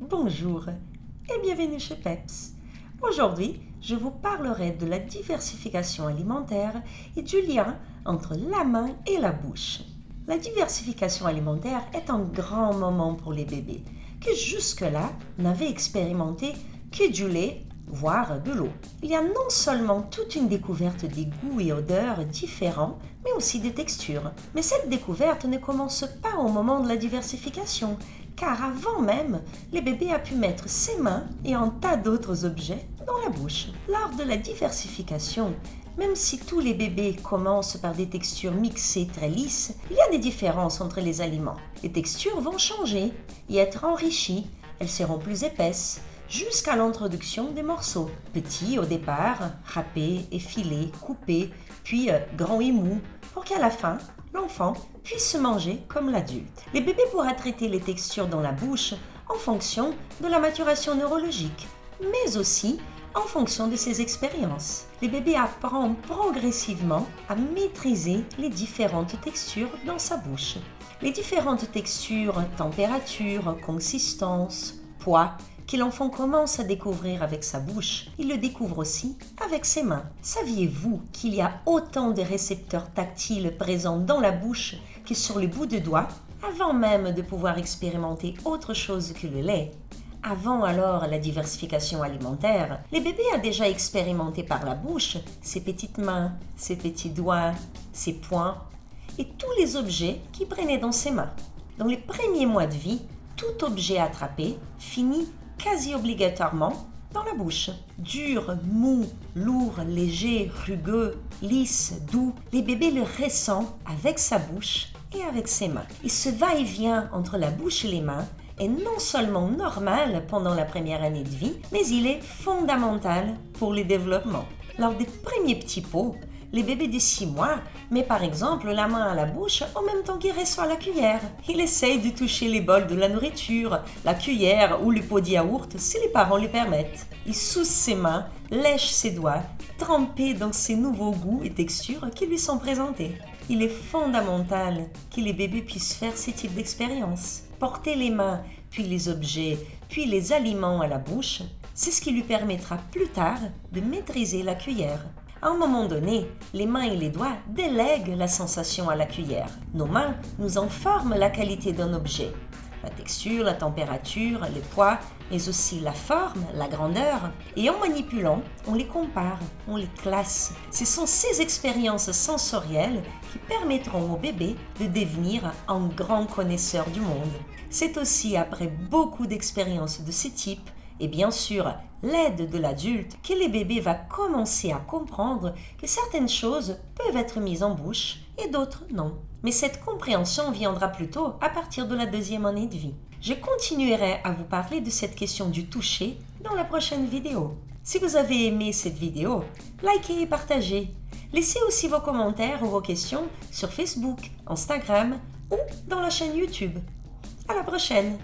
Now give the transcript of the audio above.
Bonjour et bienvenue chez Peps. Aujourd'hui, je vous parlerai de la diversification alimentaire et du lien entre la main et la bouche. La diversification alimentaire est un grand moment pour les bébés qui jusque-là n'avaient expérimenté que du lait, voire de l'eau. Il y a non seulement toute une découverte des goûts et odeurs différents, mais aussi des textures. Mais cette découverte ne commence pas au moment de la diversification, car avant même, le bébé a pu mettre ses mains et un tas d'autres objets dans la bouche. Lors de la diversification, même si tous les bébés commencent par des textures mixées très lisses, il y a des différences entre les aliments. Les textures vont changer et être enrichies, elles seront plus épaisses, jusqu'à l'introduction des morceaux, petits au départ, râpés, effilés, coupés, puis grands et mous, pour qu'à la fin, l'enfant puisse se manger comme l'adulte. Les bébés pourront traiter les textures dans la bouche en fonction de la maturation neurologique, mais aussi en fonction de ses expériences. Les bébés apprennent progressivement à maîtriser les différentes textures dans sa bouche. Les différentes textures, température, consistance, poids, que l'enfant commence à découvrir avec sa bouche, il le découvre aussi avec ses mains. Saviez-vous qu'il y a autant de récepteurs tactiles présents dans la bouche que sur le bout de doigt, avant même de pouvoir expérimenter autre chose que le lait? Avant alors la diversification alimentaire, les bébés ont déjà expérimenté par la bouche ses petites mains, ses petits doigts, ses poings et tous les objets qu'il prenait dans ses mains. Dans les premiers mois de vie, tout objet attrapé finit quasi obligatoirement dans la bouche. Dur, mou, lourd, léger, rugueux, lisse, doux, les bébés le ressentent avec sa bouche et avec ses mains. Et ce va-et-vient entre la bouche et les mains est non seulement normal pendant la première année de vie, mais il est fondamental pour le développement. Lors des premiers petits pots, les bébés de 6 mois mettent par exemple la main à la bouche en même temps qu'il reçoit la cuillère. Il essaye de toucher les bols de la nourriture, la cuillère ou le pot de yaourt si les parents le permettent. Il souce ses mains, lèche ses doigts, trempés dans ces nouveaux goûts et textures qui lui sont présentés. Il est fondamental que les bébés puissent faire ce type d'expérience. Porter les mains, puis les objets, puis les aliments à la bouche, c'est ce qui lui permettra plus tard de maîtriser la cuillère. À un moment donné, les mains et les doigts délèguent la sensation à la cuillère. Nos mains nous informent la qualité d'un objet. La texture, la température, le poids, mais aussi la forme, la grandeur. Et en manipulant, on les compare, on les classe. Ce sont ces expériences sensorielles qui permettront au bébé de devenir un grand connaisseur du monde. C'est aussi après beaucoup d'expériences de ce type et bien sûr l'aide de l'adulte que le bébé va commencer à comprendre que certaines choses peuvent être mises en bouche et d'autres non. Mais cette compréhension viendra plutôt à partir de la 2e année de vie. Je continuerai à vous parler de cette question du toucher dans la prochaine vidéo. Si vous avez aimé cette vidéo, likez et partagez. Laissez aussi vos commentaires ou vos questions sur Facebook, Instagram ou dans la chaîne YouTube. À la prochaine!